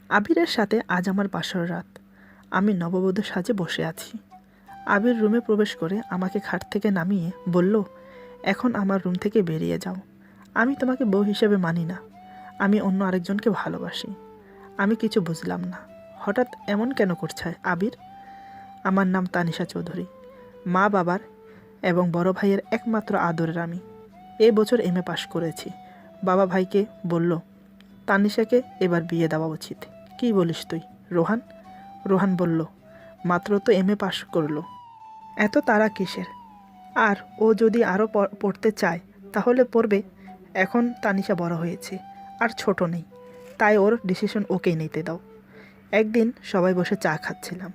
আবিরের সাথে আজ আমার বাসর রাত। আমি নববধূ সাজে বসে আছি। আবির রুমে প্রবেশ করে আমাকে খাট থেকে নামিয়ে বলল, এখন আমার রুম থেকে বেরিয়ে যাও। আমি তোমাকে বউ হিসেবে মানি না। আমি অন্য আরেকজনকে ভালোবাসি। আমি কিছু বুঝলাম না। হঠাৎ এমন কেন করছে আবির? আমার নাম তানিশা চৌধুরী। মা বাবার এবং বড় ভাইয়ের একমাত্র আদরের আমি। এ বছর এমএ পাশ করেছি। বাবা ভাইকে বলল, তানিশাকে এবার বিয়ে দেওয়া উচিত। কী বলিস তুই রোহান? রোহান বলল, মাত্র তো এমএ পাশ করলো, এত তাড়া কিসের? আর ও যদি আরও পড়তে চায় তাহলে পড়বে। এখন তানিশা বড় হয়েছে আর ছোট নেই, তাই ওর ডিসিশন ওকেই নিতে দাও। একদিন সবাই বসে চা খাচ্ছিলাম।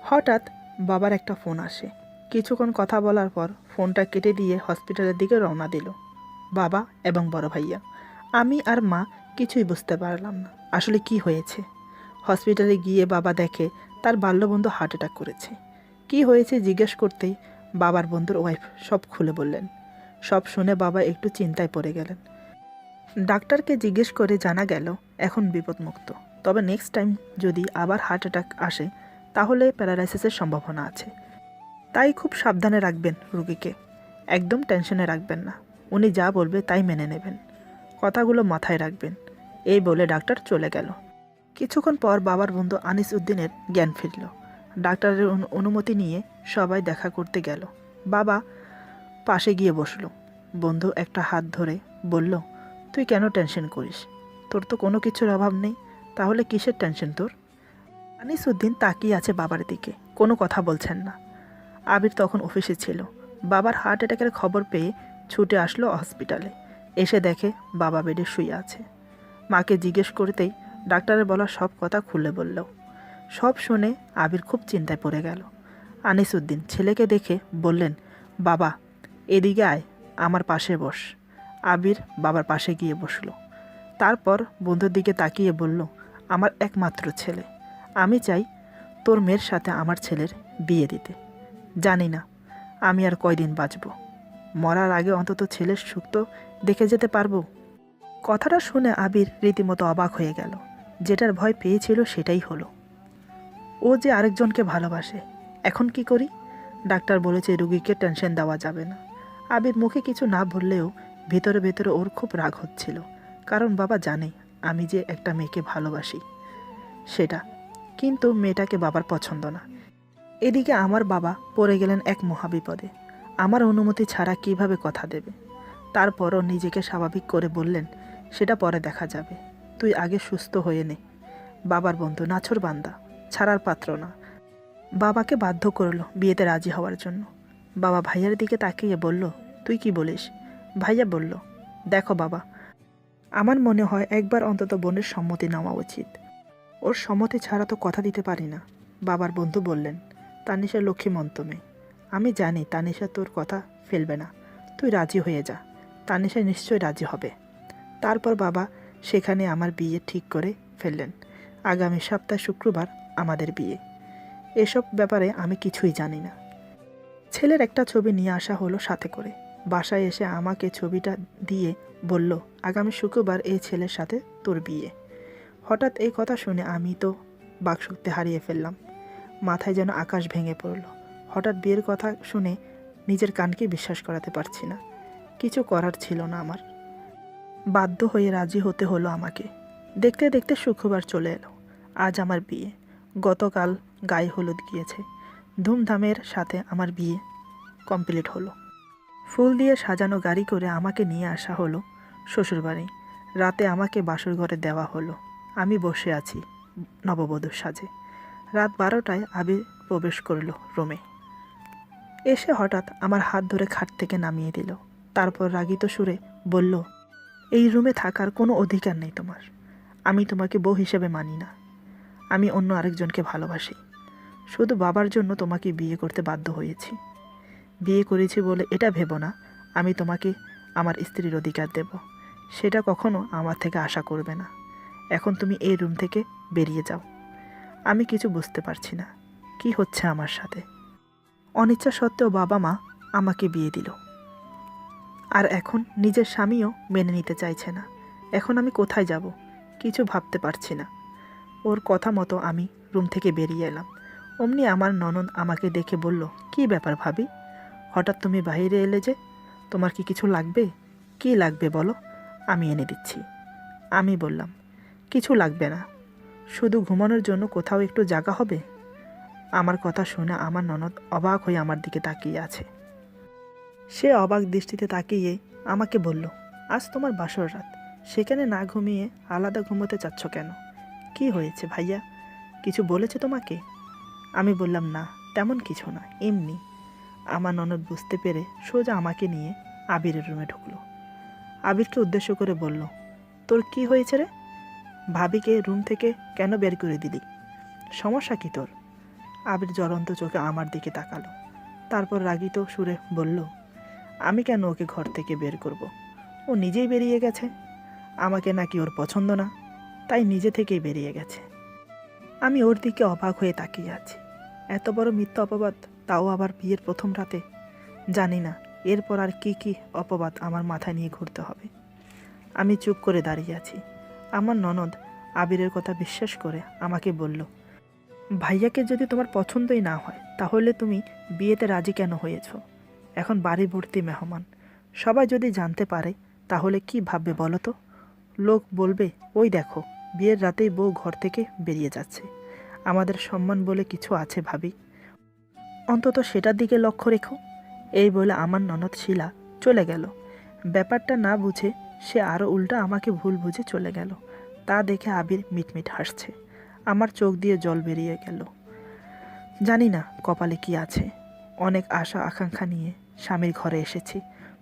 হঠাৎ বাবার একটা ফোন আসে। কিছুক্ষণ কথা বলার পর ফোনটা কেটে দিয়ে হসপিটালের দিকে রওনা দিল বাবা এবং বড় ভাইয়া। আমি আর মা কিছুই বুঝতে পারলাম না আসলে কি হয়েছে। হসপিটালে গিয়ে বাবা দেখে তার বাল্যবন্ধু হার্ট অ্যাটাক করেছে। কি হয়েছে জিজ্ঞেস করতেই বাবার বন্ধুর ওয়াইফ সব খুলে বললেন। সব শুনে বাবা একটু চিন্তায় পড়ে গেলেন। ডাক্তারকে জিজ্ঞেস করে জানা গেল এখন বিপদমুক্ত, তবে নেক্সট টাইম যদি আবার হার্ট অ্যাটাক আসে তাহলে প্যারালাইসিসের সম্ভাবনা আছে। তাই খুব সাবধানে রাখবেন রোগীকে, একদম টেনশনে রাখবেন না। উনি যা বলবে তাই মেনে নেবেন, কথাগুলো মাথায় রাখবেন। এই বলে ডাক্তার চলে গেল। কিছুক্ষণ পর বাবার বন্ধু আনিস উদ্দিনের জ্ঞান ফিরল। ডাক্তারের অনুমতি নিয়ে সবাই দেখা করতে গেল। বাবা পাশে গিয়ে বসল। বন্ধু একটা হাত ধরে বলল, তুই কেন টেনশন করিস? তোর তো কোনো কিছুর অভাব নেই, তাহলে কিসের টেনশন তোর? আনিস উদ্দিন তাকিয়ে আছে বাবার দিকে, কোনো কথা বলছেন না। আবির তখন অফিসে ছিল। বাবার হার্ট অ্যাটাকের খবর পেয়ে ছুটে আসলো হসপিটালে। এসে দেখে বাবা বেডে শুয়ে আছে। মাকে জিজ্ঞেস করতেই ডাক্তারের বলা সব কথা খুলে বলল। সব শুনে আবির খুব চিন্তায় পড়ে গেল। আনিস উদ্দিন ছেলেকে দেখে বললেন, বাবা এদিকে আয়, আমার পাশে বস। আবির বাবার পাশে গিয়ে বসলো। তারপর বন্ধুর দিকে তাকিয়ে বলল, আমার একমাত্র ছেলে, আমি চাই তোর মেয়ের সাথে আমার ছেলের বিয়ে দিতে। জানি না আমি আর কয়দিন বাঁচব, মরার আগে অন্তত ছেলের সুখ তো দেখে যেতে পারবো। কথাটা শুনে আবির রীতিমতো অবাক হয়ে গেল। যেটার ভয় পেয়েছিল সেটাই হলো। ও যে আরেকজনকে ভালোবাসে। এখন কি করি? ডাক্তার বলেছে রুগীকে টেনশন দেওয়া যাবে না। আবির মুখে কিছু না বললেও ভেতরে ভেতরে ওর খুব রাগ হচ্ছিল, কারণ বাবা জানে আমি যে একটা মেয়েকে ভালোবাসি সেটা, কিন্তু মেয়েটাকে বাবার পছন্দ না। এদিকে আমার বাবা পড়ে গেলেন এক মহাবিপদে। আমার অনুমতি ছাড়া কিভাবে কথা দেবে? তারপরও নিজেকে স্বাভাবিক করে বললেন, সেটা পরে দেখা যাবে, তুই আগে সুস্থ হয়ে নে। বাবার বন্ধু নাছোড়বান্দা, ছাড়ার পাত্র না। বাবাকে বাধ্য করলো বিয়েতে রাজি হওয়ার জন্য। বাবা ভাইয়ার দিকে তাকিয়ে বলল, তুই কি বলিস? ভাইয়া বলল, দেখো বাবা, আমার মনে হয় একবার অন্তত বোনের সম্মতি নেওয়া উচিত। ওর সম্মতি ছাড়া তো কথা দিতে পারি না। বাবার বন্ধু বললেন, তানিশা লক্ষ্মীমন্ত মেয়ে, আমি জানি তানিশা তোর কথা ফেলবে না, তুই রাজি হয়ে যা, তানিশা নিশ্চয়ই রাজি হবে। তারপর বাবা সেখানে আমার বিয়ে ঠিক করে ফেললেন। আগামী সপ্তাহে শুক্রবার আমাদের বিয়ে। এসব ব্যাপারে আমি কিছুই জানি না। ছেলের একটা ছবি নিয়ে আসা হলো সাথে করে। বাসায় এসে আমাকে ছবিটা দিয়ে বলল, আগামী শুক্রবার এই ছেলের সাথে তোর বিয়ে। হঠাৎ এই কথা শুনে আমি তো বাকশক্তি হারিয়ে ফেললাম। মাথায় যেন আকাশ ভেঙে পড়ল। হঠাৎ বিয়ের কথা শুনে নিজের কানকে বিশ্বাস করাতে পারছি না। কিছু করার ছিল না আমার, বাধ্য হয়ে রাজি হতে হলো আমাকে। দেখতে দেখতে শুক্রবার চলে এলো। আজ আমার বিয়ে। গতকাল গায়ে হলুদ গিয়েছে। ধুমধামের সাথে আমার বিয়ে কমপ্লিট হলো। ফুল দিয়ে সাজানো গাড়ি করে আমাকে নিয়ে আসা হলো শ্বশুরবাড়ি। রাতে আমাকে বাসর ঘরে দেওয়া হলো। আমি বসে আছি নববধূর সাজে। রাত 12টায় আবির প্রবেশ করলো রুমে। এসে হঠাৎ আমার হাত ধরে খাট থেকে নামিয়ে দিল। তারপর রাগিত সুরে বলল, এই রুমে থাকার কোনো অধিকার নেই তোমার। আমি তোমাকে বউ হিসেবে মানি না। আমি অন্য আরেকজনকে ভালোবাসি। শুধু বাবার জন্য তোমাকে বিয়ে করতে বাধ্য হয়েছি। বিয়ে করেছি বলে এটা ভেবো না আমি তোমাকে আমার স্ত্রীর অধিকার দেব। সেটা কখনো আমার থেকে আশা করবে না। এখন তুমি এই রুম থেকে বেরিয়ে যাও। আমি কিছু বুঝতে পারছি না কি হচ্ছে আমার সাথে। অনিচ্ছা সত্ত্বেও বাবা মা আমাকে বিয়ে দিল, আর এখন নিজের স্বামীও মেনে নিতে চাইছে না। এখন আমি কোথায় যাব কিছু ভাবতে পারছি না। ওর কথা মতো আমি রুম থেকে বেরিয়ে এলাম। অমনি আমার ননদ আমাকে দেখে বলল, কী ব্যাপার ভাবি, হঠাৎ তুমি বাইরে এলে যে? তোমার কি কিছু লাগবে? কী লাগবে বলো, আমি এনে দিচ্ছি। আমি বললাম, কিছু লাগবে না, শুধু ঘুমানোর জন্য কোথাও একটু জায়গা হবে। আমার কথা শুনে আমার ননদ অবাক হয়ে আমার দিকে তাকিয়ে আছে। সে অবাক দৃষ্টিতে তাকিয়ে আমাকে বলল, আজ তোমার বাসর রাত, সেখানে না ঘুমিয়ে আলাদা ঘুমোতে চাচ্ছ কেন? কি হয়েছে ভাইয়া, কিছু বলেছে তোমাকে? আমি বললাম, না তেমন কিছু না, এমনি। আমার ননদ বুঝতে পেরে সোজা আমাকে নিয়ে আবিরের রুমে ঢুকলো। আবিরকে উদ্দেশ্য করে বলল, তোর কি হয়েছে রে? ভাবিকে রুম থেকে কেন বের করে দিলি? সমস্যা কি তোর? আবির জ্বলন্ত চোখে আমার দিকে তাকালো, তারপর রাগিত সুরে বলল, আমি কেন ওকে ঘর থেকে বের করব? ও নিজেই বেরিয়ে গেছে। আমাকে নাকি ওর পছন্দ না, তাই নিজে থেকেই বেরিয়ে গেছে। আমি ওর দিকে অবাক হয়ে তাকিয়ে আছি। এত বড় মিথ্যা অপবাদ, তাও আবার বিয়ের প্রথম রাতে। জানি না এরপর আর কি কি অপবাদ আমার মাথায় নিয়ে ঘুরতে হবে। আমি চুপ করে দাঁড়িয়ে আছি। আমার ননদ আবিরের কথা বিশ্বাস করে আমাকে বলল, ভাইয়াকে যদি তোমার পছন্দই না হয় তাহলে তুমি বিয়েতে রাজি কেন হয়েছ? এখন বাড়ি ভর্তি মেহমান, সবাই যদি জানতে পারে তাহলে কি ভাববে বলো তো? লোক বলবে, ওই দেখো বিয়ের রাতেই বউ ঘর থেকে বেরিয়ে যাচ্ছে। আমাদের সম্মান বলে কিছু আছে ভাবি, অন্তত সেটার দিকে লক্ষ্য রেখো। এই বলে আমার ননদ শিলা চলে গেল। ব্যাপারটা না বুঝে সে আরও উল্টা আমাকে ভুল বুঝে চলে গেল। তা দেখে আবির মিটমিট হাসছে। আমার চোখ দিয়ে জল বেরিয়ে গেল। জানি না কপালে কি আছে। অনেক আশা আকাঙ্ক্ষা নিয়ে স্বামীর ঘরে এসেছি,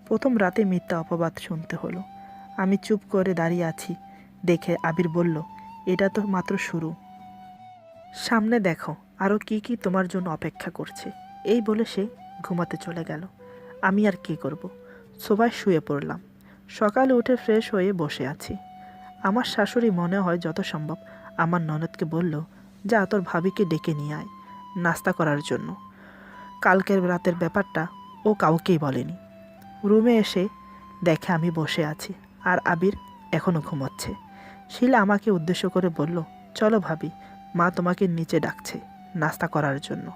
প্রথম রাতে মিথ্যা অপবাদ শুনতে হলো। আমি চুপ করে দাঁড়িয়ে আছি দেখে আবির বলল, এটা তো মাত্র শুরু, সামনে দেখো আরও কি কি তোমার জন্য অপেক্ষা করছে। এই বলে সে ঘুমাতে চলে গেল। আমি আর কি করব, সোফায় শুয়ে পড়লাম। সকালে উঠে ফ্রেশ হয়ে বসে আছি। আমার শাশুড়ি মনে হয় যত সম্ভব আমার ননদকে বলল, যা তোর ভাবিকে ডেকে নিয়ে আয় নাস্তা করার জন্য। কালকের রাতের ব্যাপারটা ও কাউকেই বলেনি। রুমে এসে দেখে আমি বসে আছি আর আবির এখনও ঘুমোচ্ছে। শিলা আমাকে উদ্দেশ্য করে বলল, চলো ভাবি, মা তোমাকে নিচে ডাকছে নাস্তা করার জন্য।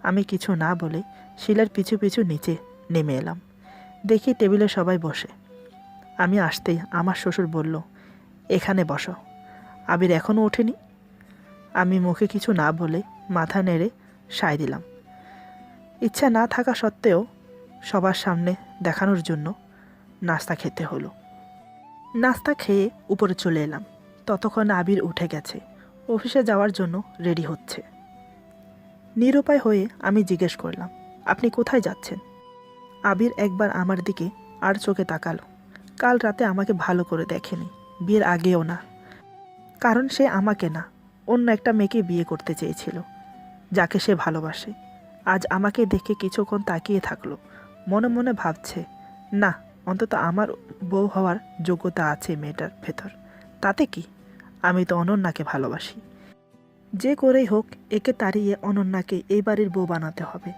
আমি কিছু না বলে শিলার পিছু পিছু নিচে নেমে এলাম। দেখি টেবিলে সবাই বসে। আমি আসতেই আমার শ্বশুর বলল, এখানে বসো। আবির এখনও ওঠেনি। আমি মুখে কিছু না বলে মাথা নেড়ে সায় দিলাম। ইচ্ছা না থাকা সত্ত্বেও সবার সামনে দেখানোর জন্য নাস্তা খেতে হলো। নাস্তা খেয়ে উপরে চলে এলাম। ততক্ষণ আবির উঠে গেছে, অফিসে যাওয়ার জন্য রেডি হচ্ছে। নিরুপায় হয়ে আমি জিজ্ঞেস করলাম, আপনি কোথায় যাচ্ছেন? আবির একবার আমার দিকে আর চোখে তাকালো। কাল রাতে আমাকে ভালো করে দেখেনি, বিয়ের আগেও না। কারণ সে আমাকে না, অন্য একটা মেয়েকে বিয়ে করতে চেয়েছিল, যাকে সে ভালোবাসে। আজ আমাকে দেখে কিছুক্ষণ তাকিয়ে থাকলো, মনে মনে ভাবছে, না অন্তত আমার বউ হওয়ার যোগ্যতা আছে মেয়েটার ভেতর। তাতে কি, আমি তো অনন্যাকে ভালোবাসি। যে করেই হোক একে তাড়িয়ে অনন্যাকে এই বাড়ির বউ বানাতে হবে।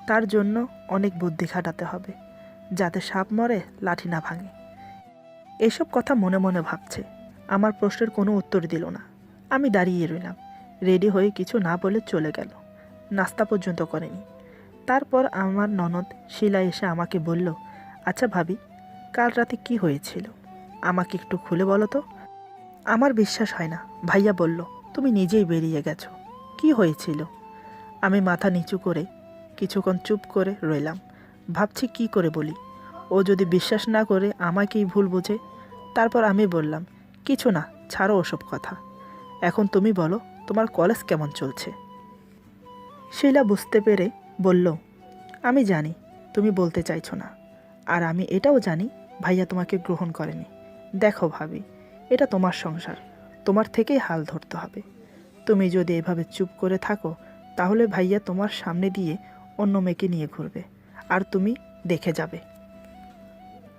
তার জন্য অনেক বুদ্ধি খাটাতে হবে, যাতে সাপ মরে লাঠি না ভাঙে। এসব কথা মনে মনে ভাবছে। আমার প্রশ্নের কোনো উত্তর দিল না। আমি দাঁড়িয়ে রইলাম। রেডি হয়ে কিছু না বলে চলে গেল, নাস্তা পর্যন্ত করেনি। তারপর আমার ননদ শিলা এসে আমাকে বলল, আচ্ছা ভাবি, কাল রাতে কি হয়েছিল আমাকে একটু খুলে বলো তো। আমার বিশ্বাস হয় না, ভাইয়া বলল তুমি নিজেই বেরিয়ে গেছো। কি হয়েছিল? আমি মাথা নিচু করে কিছুক্ষণ চুপ করে রইলাম। ভাবছি কি করে বলি, ও যদি বিশ্বাস না করে আমাকেই ভুল বোঝে। তারপর আমি বললাম, কিছু না, ছাড়ো ওসব কথা। এখন তুমি বলো, তোমার কলেজ কেমন চলছে? শিলা বুঝতে পেরে বলল, আমি জানি তুমি বলতে চাইছো না, আর আমি এটাও জানি ভাইয়া তোমাকে গ্রহণ করেনি। দেখো ভাবি, এটা তোমার সংসার, তোমার থেকেই হাল ধরতে হবে। তুমি যদি এভাবে চুপ করে থাকো তাহলে ভাইয়া তোমার সামনে দিয়ে অন্য মেয়েকে নিয়ে ঘুরবে, আর তুমি দেখে যাবে।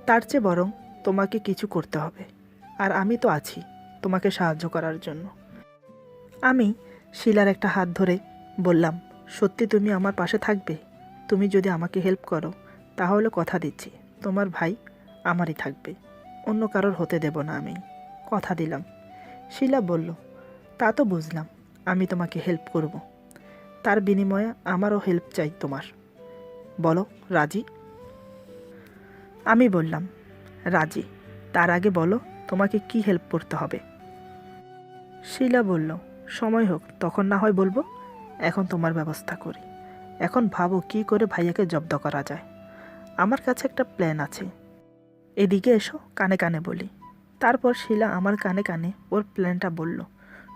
তার চেয়ে বরং তোমাকে কিছু করতে হবে, আর আমি তো আছি তোমাকে সাহায্য করার জন্য। আমি শিলার একটা হাত ধরে বললাম, সত্যি তুমি আমার পাশে থাকবে? তুমি যদি আমাকে হেল্প করো তাহলে কথা দিচ্ছি তোমার ভাই আমারই থাকবে, অন্য কারোর হতে দেব না, আমি কথা দিলাম। শিলা বলল, তা তো বুঝলাম, আমি তোমাকে হেল্প করব, তার বিনিময়ে আমারও হেল্প চাই তোমার। বলো, রাজি? আমি বললাম, রাজি। তার আগে বলো তোমাকে কি হেল্প করতে হবে। শিলা বলল, সময় হোক তখন না হয় বলবো, এখন তোমার ব্যবস্থা করি। এখন ভাবো কি করে ভাইয়াকে জব্দ করা যায়। আমার কাছে একটা প্ল্যান আছে, এদিকে এসো, কানে কানে বলি। তারপর শিলা আমার কানে কানে ওর প্ল্যানটা বলল।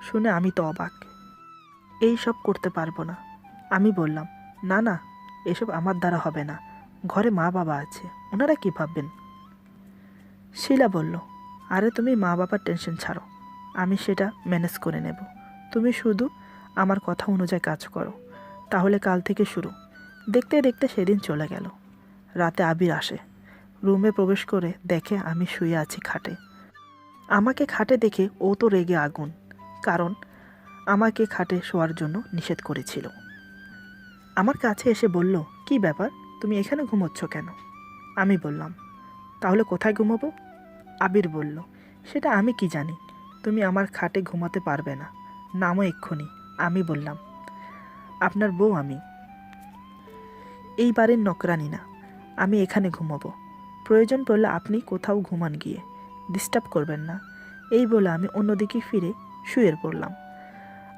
শুনে আমি তো অবাক, এই সব করতে পারবো না। আমি বললাম, না না, এসব আমার দ্বারা হবে না, ঘরে মা বাবা আছে, ওনারা কি ভাববেন। শিলা বলল, আরে তুমি মা বাবার টেনশন ছাড়ো, আমি সেটা ম্যানেজ করে নেব। তুমি শুধু আমার কথা অনুযায়ী কাজ করো, তাহলে কাল থেকে শুরু। দেখতে দেখতে সেদিন চলে গেল। রাতে আবির আসে, রুমে প্রবেশ করে দেখে আমি শুয়ে আছি খাটে। আমাকে খাটে দেখে ও তো রেগে আগুন, কারণ আমাকে খাটে শোয়ার জন্য নিষেধ করেছিল। আমার কাছে এসে বলল, কি ব্যাপার, তুমি এখানে ঘুমোচ্ছ কেন? আমি বললাম, তাহলে কোথায় ঘুমোবো? আবির বলল, সেটা আমি কি জানি, তুমি আমার খাটে ঘুমাতে পারবে না, নামো এক্ষুনি। আমি বললাম, আপনার বউ আমি, এই বাড়ির নকরানি না, আমি এখানে ঘুমাবো। প্রয়োজন পড়লে আপনি কোথাও ঘুমান গিয়ে, ডিস্টার্ব করবেন না। এই বলে আমি অন্যদিকে ফিরে শুয়ে পড়লাম।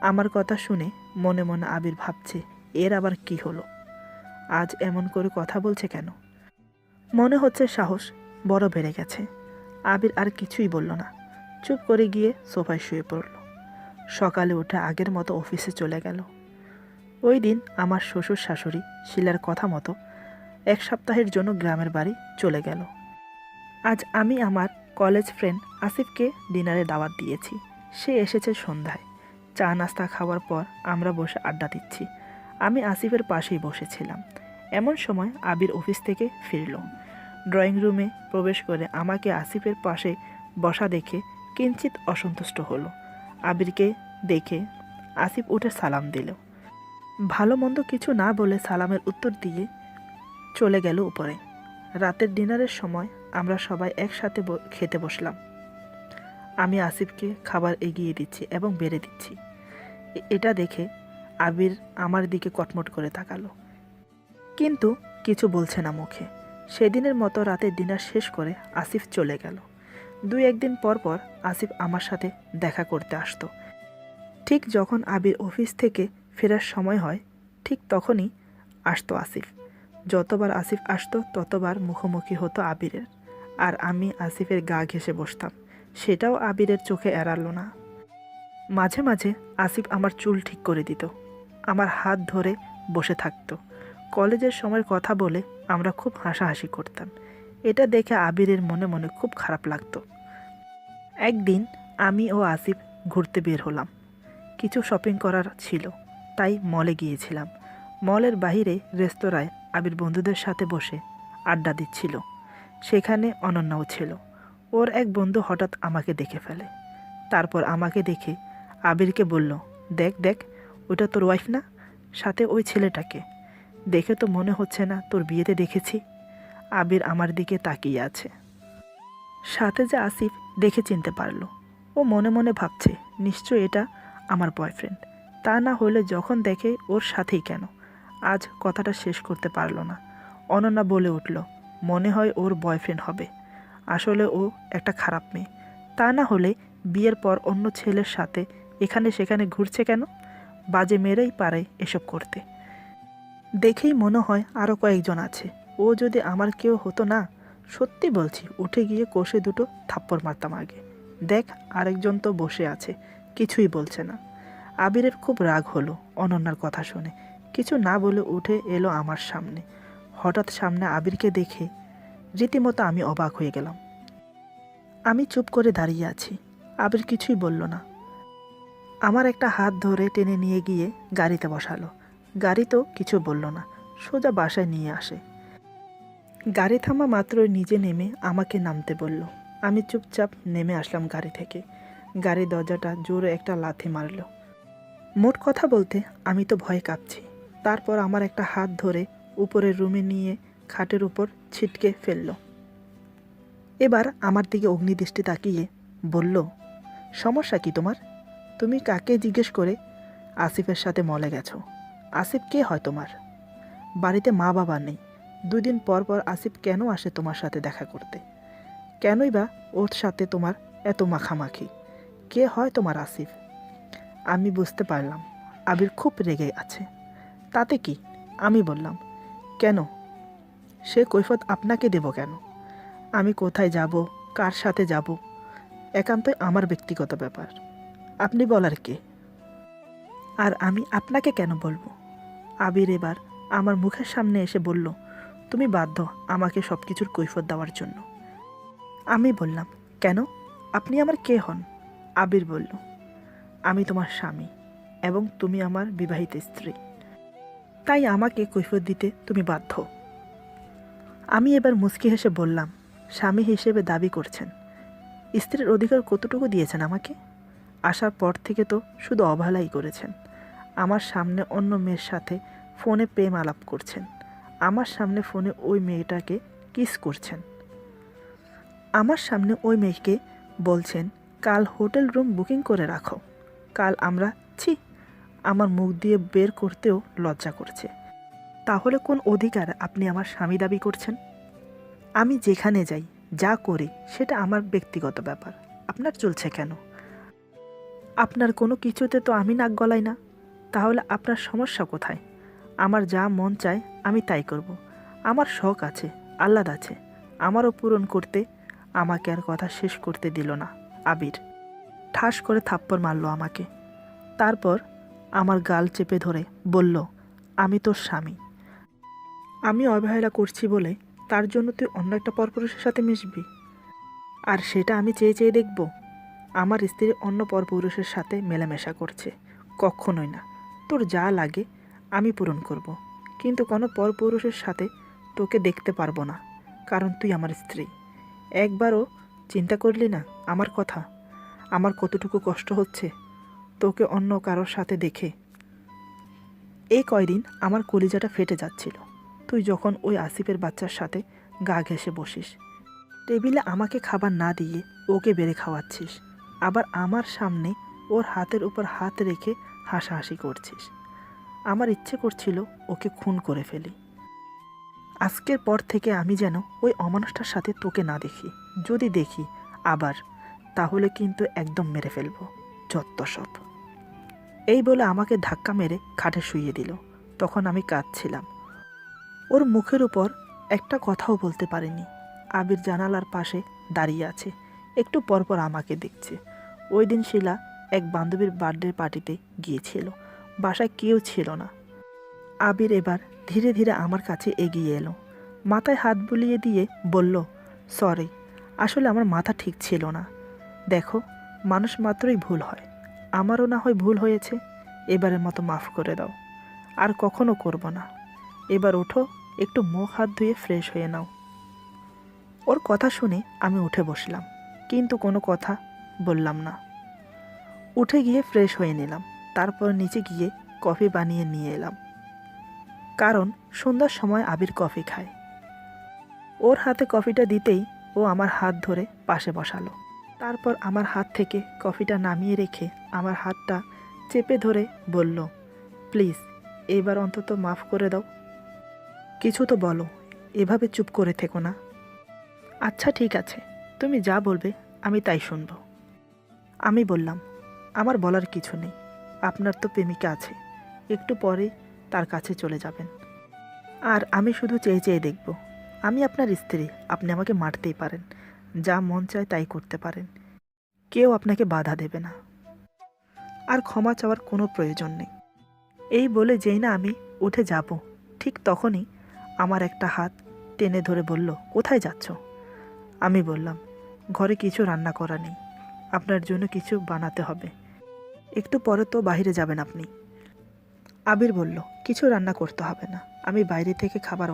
আমার কথা শুনে মনে মনে আবির ভাবছে, এর আবার কি হলো, আজ এমন করে কথা বলছে কেন? মনে হচ্ছে সাহস বড় বেড়ে গেছে। আবির আর কিছুই বলল না, চুপ করে গিয়ে সোফায় শুয়ে পড়ল। সকালে উঠে আগের মতো অফিসে চলে গেল। ওই দিন আমার শ্বশুর শাশুড়ি শিলার কথা মতো 1 সপ্তাহের জন্য গ্রামের বাড়ি চলে গেল। আজ আমি আমার কলেজ ফ্রেন্ড আসিফকে ডিনারে দাওয়াত দিয়েছি। সে এসেছে সন্ধ্যায়। চা নাস্তা খাওয়ার পর আমরা বসে আড্ডা দিচ্ছি। আমি আসিফের পাশেই বসেছিলাম। এমন সময় আবির অফিস থেকে ফিরল। ড্রয়িং রুমে প্রবেশ করে আমাকে আসিফের পাশে বসা দেখে কিঞ্চিত অসন্তুষ্ট হলো। আবিরকে দেখে আসিফ উঠে সালাম দিল। ভালো মন্দ কিছু না বলে সালামের উত্তর দিয়ে চলে গেল উপরে। রাতের ডিনারের সময় আমরা সবাই একসাথে খেতে বসলাম। আমি আসিফকে খাবার এগিয়ে দিচ্ছি এবং বেড়ে দিচ্ছি। এটা দেখে আবির আমার দিকে কটমট করে তাকালো, কিন্তু কিছু বলছে না মুখে। সেদিনের মতো রাতের ডিনার শেষ করে আসিফ চলে গেল। 2-1 দিন পর পর আসিফ আমার সাথে দেখা করতে আসতো। ঠিক যখন আবির অফিস থেকে ফেরার সময় হয়, ঠিক তখনই আসতো আসিফ। যতবার আসিফ আসতো ততবার মুখোমুখি হতো আবিরের, আর আমি আসিফের গা ঘেঁষে বসতাম। সেটাও আবিরের চোখে এড়ালো না। মাঝে মাঝে আসিফ আমার চুল ঠিক করে দিত, আমার হাত ধরে বসে থাকতো। কলেজের সময়ের কথা বলে আমরা খুব হাসাহাসি করতাম। এটা দেখে আবিরের মনে মনে খুব খারাপ লাগতো। একদিন আমি ও আসিফ ঘুরতে বের হলাম। কিছু শপিং করার ছিল, তাই মলে গিয়েছিলাম। মলের বাইরে রেস্তোরাঁয় আবির বন্ধুদের সাথে বসে আড্ডা দিচ্ছিল। সেখানে অনন্যাও ছিল। ওর এক বন্ধু হঠাৎ আমাকে দেখে ফেলে। তারপর আমাকে দেখে আবিরকে বলল, দেখ দেখ, ওটা তোর ওয়াইফ না? সাথে ওই ছেলেটাকে দেখে তো মনে হচ্ছে না তোর বিয়েতে দেখেছি। আবির আমার দিকে তাকিয়ে আছে। সাথে যে আসিফ দেখে চিনতে পারলো। ও মনে মনে ভাবছে, নিশ্চয় এটা আমার বয়ফ্রেন্ড। তা না হলে যখন দেখে ওর সাথেই কেন? আজ কথাটা শেষ করতে পারলো না। অনন্যা বলে উঠল, মনে হয় ওর বয়ফ্রেন্ড হবে। আসলে ও একটা খারাপ মেয়ে। তা না হলে বিয়ের পর অন্য ছেলের সাথে এখানে সেখানে ঘুরছে কেন? বাজে মেয়েরাই পারে এসব করতে। দেখেই মনে হয় আরও কয়েকজন আছে। ও যদি আমার কেউ হতো না, সত্যি বলছি, উঠে গিয়ে কষে দুটো থাপ্পড় মারতাম আগে। দেখ, আরেকজন তো বসে আছে, কিছুই বলছে না। আবিরের খুব রাগ হলো অনন্যার কথা শুনে। কিছু না বলে উঠে এলো আমার সামনে। হঠাৎ সামনে আবিরকে দেখে রীতিমতো আমি অবাক হয়ে গেলাম। আমি চুপ করে দাঁড়িয়ে আছি। আবির কিছুই বলল না। আমার একটা হাত ধরে টেনে নিয়ে গিয়ে গাড়িতে বসালো। গাড়িতেও কিছু বলল না, সোজা বাসায় নিয়ে আসে। গাড়ি থামা মাত্রই নিজে নেমে আমাকে নামতে বলল। আমি চুপচাপ নেমে আসলাম গাড়ি থেকে। গাড়ির দরজাটা জোরে একটা লাথি মারল। মোট কথা বলতে আমি তো ভয়ে কাঁপছি। তারপর আমার একটা হাত ধরে উপরের রুমে নিয়ে খাটের উপর ছিটকে ফেলল। এবার আমার দিকে অগ্নিদৃষ্টি তাকিয়ে বলল, সমস্যা কি তোমার? তুমি কাকে জিজ্ঞেস করে আসিফের সাথে মলে গেছো? আসিফ কে হয় তোমার? বাড়িতে মা বাবা নেই, 2 দিন পর পর আসিফ কেন আসে তোমার সাথে দেখা করতে? কেনই বা ওর সাথে তোমার এত মাখামাখি? কে হয় তোমার আসিফ? আমি বুঝতে পারলাম আবির খুব রেগে আছে। তাতে কি? আমি বললাম, কেন? সে কৈফত আপনাকে দেব কেন? আমি কোথায় যাব, কার সাথে যাব, একান্তই আমার ব্যক্তিগত ব্যাপার। আপনি বলার কে? আর আমি আপনাকে কেন বলবো? আবির এবার আমার মুখের সামনে এসে বলল, তুমি বাধ্য আমাকে সব কিছুর কৈফত দেওয়ার জন্য। আমি বললাম, কেন? আপনি আমার কে হন? আবির বলল, আমি তোমার স্বামী এবং তুমি আমার বিবাহিত স্ত্রী, তাই আমাকে কৈফত দিতে তুমি বাধ্য। আমি এবার মুচকি হেসে বললাম, স্বামী হিসেবে দাবি করছেন, স্ত্রীর অধিকার কতটুকু দিয়েছেন আমাকে? আসার পর থেকে তো শুধু অবহেলাই করেছেন। আমার সামনে অন্য মেয়ের সাথে ফোনে প্রেম আলাপ করছেন, আমার সামনে ফোনে ওই মেয়েটাকে কিস করছেন, আমার সামনে ওই মেয়েকে বলছেন কাল হোটেল রুম বুকিং করে রাখো। কাল আমরা ছি, আমার মুখ দিয়ে বের করতেও লজ্জা করছে। তাহলে কোন অধিকার আপনি আমার স্বামী দাবি করছেন? আমি যেখানে যাই, যা করি, সেটা আমার ব্যক্তিগত ব্যাপার। আপনার চলছে কেন? আপনার কোনো কিছুতে তো আমি নাক গলাই না, তাহলে আপনার সমস্যা কোথায়? আমার যা মন চায় আমি তাই করব। আমার শখ আছে, আহ্লাদ আছে, আমারও পূরণ করতে আমাকে আর কথা শেষ করতে দিল না আবির। ঠাস করে থাপ্পড় মারল আমাকে। তারপর আমার গাল চেপে ধরে বলল, আমি তোর স্বামী, আমি অবহেলা করছি বলে তার জন্য তুই অন্য একটা পরপুরুষের সাথে মিশবি? আর সেটা আমি চেয়ে চেয়ে দেখব? আমার স্ত্রী অন্য পরপুরুষের সাথে মেলামেশা করছে, কখনোই না। তোর যা লাগে আমি পূরণ করব, কিন্তু কোনো পরপুরুষের সাথে তোকে দেখতে পারবো না, কারণ তুই আমার স্ত্রী। একবারও চিন্তা করলি না আমার কথা? আমার কতটুকু কষ্ট হচ্ছে তোকে অন্য কারোর সাথে দেখে। এই কয়দিন আমার কলিজাটা ফেটে যাচ্ছিল, তুই যখন ওই আসিফের বাচ্চার সাথে গা ঘেঁষে বসিস, টেবিলে আমাকে খাবার না দিয়ে ওকে বেড়ে খাওয়াচ্ছিস, আবার আমার সামনে ওর হাতের উপর হাত রেখে হাসাহাসি করছিস। আমার ইচ্ছে করছিল ওকে খুন করে ফেলি। আজকের পর থেকে আমি যেন ওই অমানুষটার সাথে তোকে না দেখি, যদি দেখি আবার, তাহলে কিন্তু একদম মেরে ফেলবো, যত সব। এই বলে আমাকে ধাক্কা মেরে খাটে শুইয়ে দিল। তখন আমি কাঁদছিলাম। ওর মুখের উপর একটা কথাও বলতে পারিনি। আবির জানালার পাশে দাঁড়িয়ে আছে, একটু পরপর আমাকে দেখছে। ওই দিন শিলা এক বান্ধবীর বার্থডে পার্টিতে গিয়েছিল, বাসায় কেউ ছিল না। আবির এবার ধীরে ধীরে আমার কাছে এগিয়ে এলো, মাথায় হাত বুলিয়ে দিয়ে বলল, সরি, আসলে আমার মাথা ঠিক ছিল না। দেখো, মানুষ মাত্রই ভুল হয়, আমারও না হয় ভুল হয়েছে, এবারের মতো মাফ করে দাও, আর কখনো করব না। এবার ওঠো, একটু মুখ হাত ধুয়ে ফ্রেশ হয়ে নাও। ওর কথা শুনে আমি উঠে বসলাম, কিন্তু কোনো কথা বললাম না। উঠে গিয়ে ফ্রেশ হয়ে নিলাম, তারপর নিচে গিয়ে কফি বানিয়ে নিয়ে এলাম, কারণ সন্ধ্যার সময় আবির কফি খায়। ওর হাতে কফিটা দিতেই ও আমার হাত ধরে পাশে বসালো। তারপর আমার হাত থেকে কফিটা নামিয়ে রেখে আমার হাতটা চেপে ধরে বলল, প্লিজ এবার অন্তত মাফ করে দাও। কিছু তো বলো, এভাবে চুপ করে থেকো না। আচ্ছা ঠিক আছে, তুমি যা বলবে আমি তাই শুনব। আমি বললাম, আমার বলার কিছু নেই, আপনার তো প্রেমিকা আছে, একটু পরেই তার কাছে চলে যাবেন, আর আমি শুধু চেয়ে চেয়ে দেখব। আমি আপনার স্ত্রী, আপনি আমাকে মারতেই পারেন, যা মন চায় তাই করতে পারেন, কেউ আপনাকে বাধা দেবে না, আর ক্ষমা চাওয়ার কোনো প্রয়োজন নেই। এই বলে যেই না আমি উঠে যাব, ঠিক তখনই আমার একটা হাত টেনে ধরে বলল, কোথায় যাচ্ছ? আমি বললাম, ঘরে কিছু রান্না করা নেই, আপনার জন্য কিছু বানাতে হবে, একটু পরে তো বাইরে যাবেন আপনি। আবির বলল, কিছু রান্না করতে হবে না, আমি বাইরে থেকে খাবার